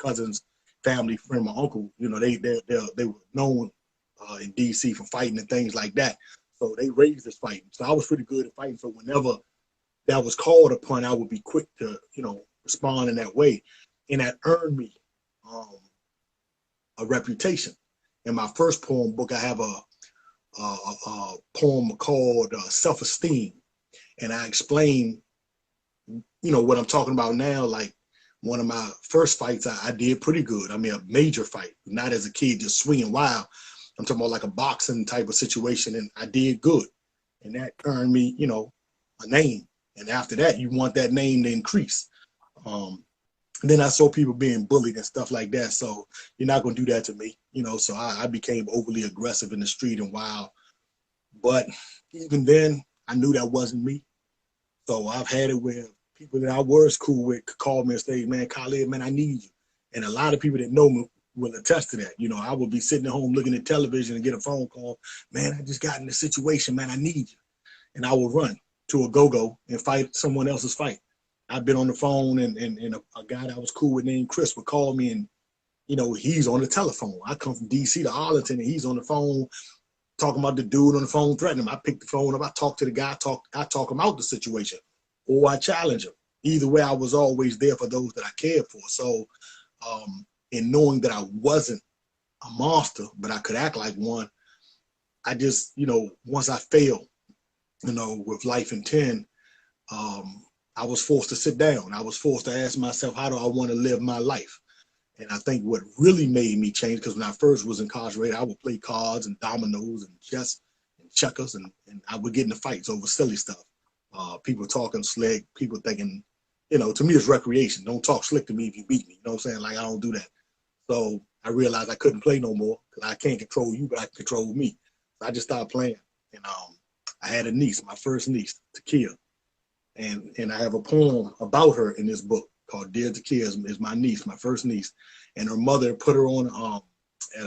cousin's family friend, my uncle, you know, they were known in DC for fighting and things like that. So they raised us fighting. So I was pretty good at fighting. So whenever that was called upon, I would be quick to, you know, respond in that way. And that earned me a reputation. In my first poem book, I have a poem called Self-Esteem. And I explain, you know, what I'm talking about now. Like one of my first fights, I did pretty good. I mean, a major fight, not as a kid just swinging wild. I'm talking about like a boxing type of situation, and I did good. And that earned me, you know, a name. And after that, you want that name to increase. Then I saw people being bullied and stuff like that. So you're not going to do that to me, you know. So I became overly aggressive in the street and wild. But even then, I knew that wasn't me. So I've had it where people that I was cool with could call me and say, man, Khalid, man, I need you. And a lot of people that know me will attest to that. You know, I would be sitting at home looking at television and get a phone call, man, I just got in this situation, man, I need you. And I will run to a go-go and fight someone else's fight. I've been on the phone and a guy that I was cool with named Chris would call me and, you know, he's on the telephone. I come from DC to Arlington and he's on the phone talking about the dude on the phone threatening him. I pick the phone up, I talk to the guy, I talk him out the situation, or I challenge him. Either way, I was always there for those that I cared for. So in knowing that I wasn't a monster, but I could act like one, I just, you know, once I failed, you know, with Life in 10, I was forced to sit down. I was forced to ask myself, how do I want to live my life? And I think what really made me change, because when I first was incarcerated, I would play cards and dominoes and chess and checkers, and I would get into fights over silly stuff. People talking slick, people thinking, you know, to me it's recreation. Don't talk slick to me if you beat me. You know what I'm saying? Like, I don't do that. So I realized I couldn't play no more because I can't control you, but I can control me. So I just started playing. And I had a niece, my first niece, Takia. And I have a poem about her in this book called Dear Takia is my niece, my first niece. And her mother put her on at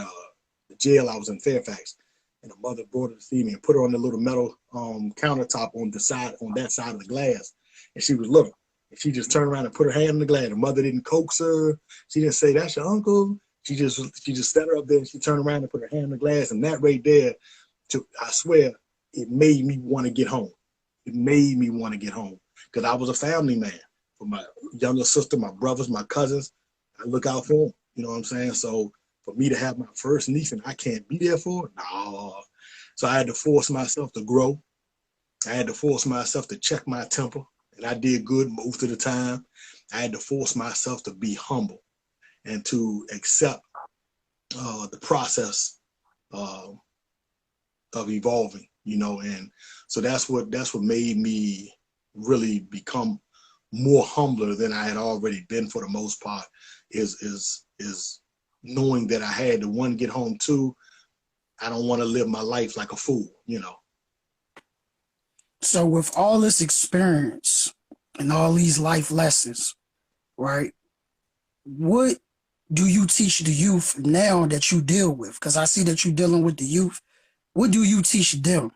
the jail I was in, Fairfax. And her mother brought her to see me and put her on the little metal countertop on that side of the glass. And she was little. And she just turned around and put her hand in the glass. Her mother didn't coax her. She didn't say, that's your uncle. She just set her up there and she turned around and put her hand in the glass. And that right there, I swear, it made me want to get home. It made me want to get home because I was a family man for my younger sister, my brothers, my cousins. I look out for them. You know what I'm saying? So for me to have my first niece and I can't be there for her, no. So I had to force myself to grow. I had to force myself to check my temper, and I did good most of the time. I had to force myself to be humble and to accept the process of evolving, you know, and so that's what made me really become more humbler than I had already been for the most part, is knowing that I had to, one, get home, two, I don't want to live my life like a fool, you know. So with all this experience and all these life lessons, right, what do you teach the youth now that you deal with? Because I see that you're dealing with the youth. What do you teach them?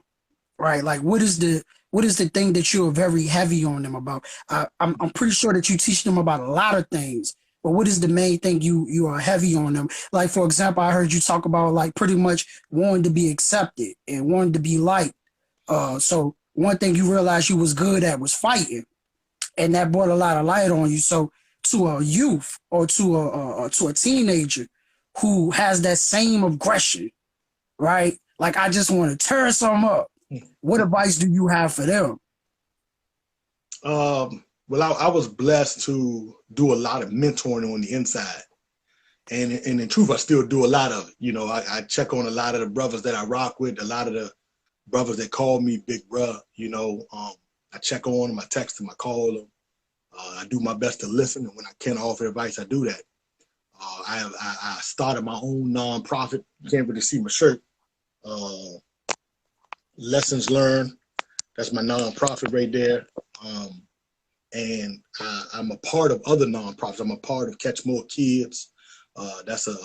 Right, like what is the thing that you're very heavy on them about? I'm pretty sure that you teach them about a lot of things, but what is the main thing you are heavy on them? Like, for example, I heard you talk about like pretty much wanting to be accepted and wanting to be liked. So one thing you realized you was good at was fighting, and that brought a lot of light on you. So to a youth or to a teenager who has that same aggression, right? Like, I just want to tear some up. What advice do you have for them? Well, I was blessed to do a lot of mentoring on the inside. And in truth, I still do a lot of it. You know, I check on a lot of the brothers that I rock with, a lot of the brothers that call me Big Bruh, you know. I check on them, I text them, I call them. I do my best to listen, and when I can offer advice, I do that. I started my own nonprofit. You can't really see my shirt. Lessons Learned. That's my nonprofit right there. And I'm a part of other nonprofits. I'm a part of Catch More Kids. That's a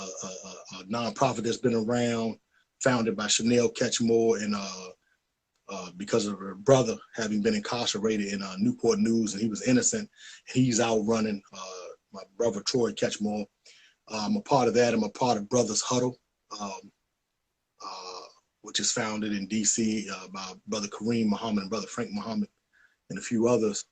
nonprofit that's been around, founded by Chanel Catchmore, and because of her brother having been incarcerated in Newport News, and he was innocent. He's out running. My brother Troy Catchmore, I'm a part of that. I'm a part of Brothers Huddle, um, which is founded in DC by Brother Kareem Muhammad and Brother Frank Muhammad and a few others.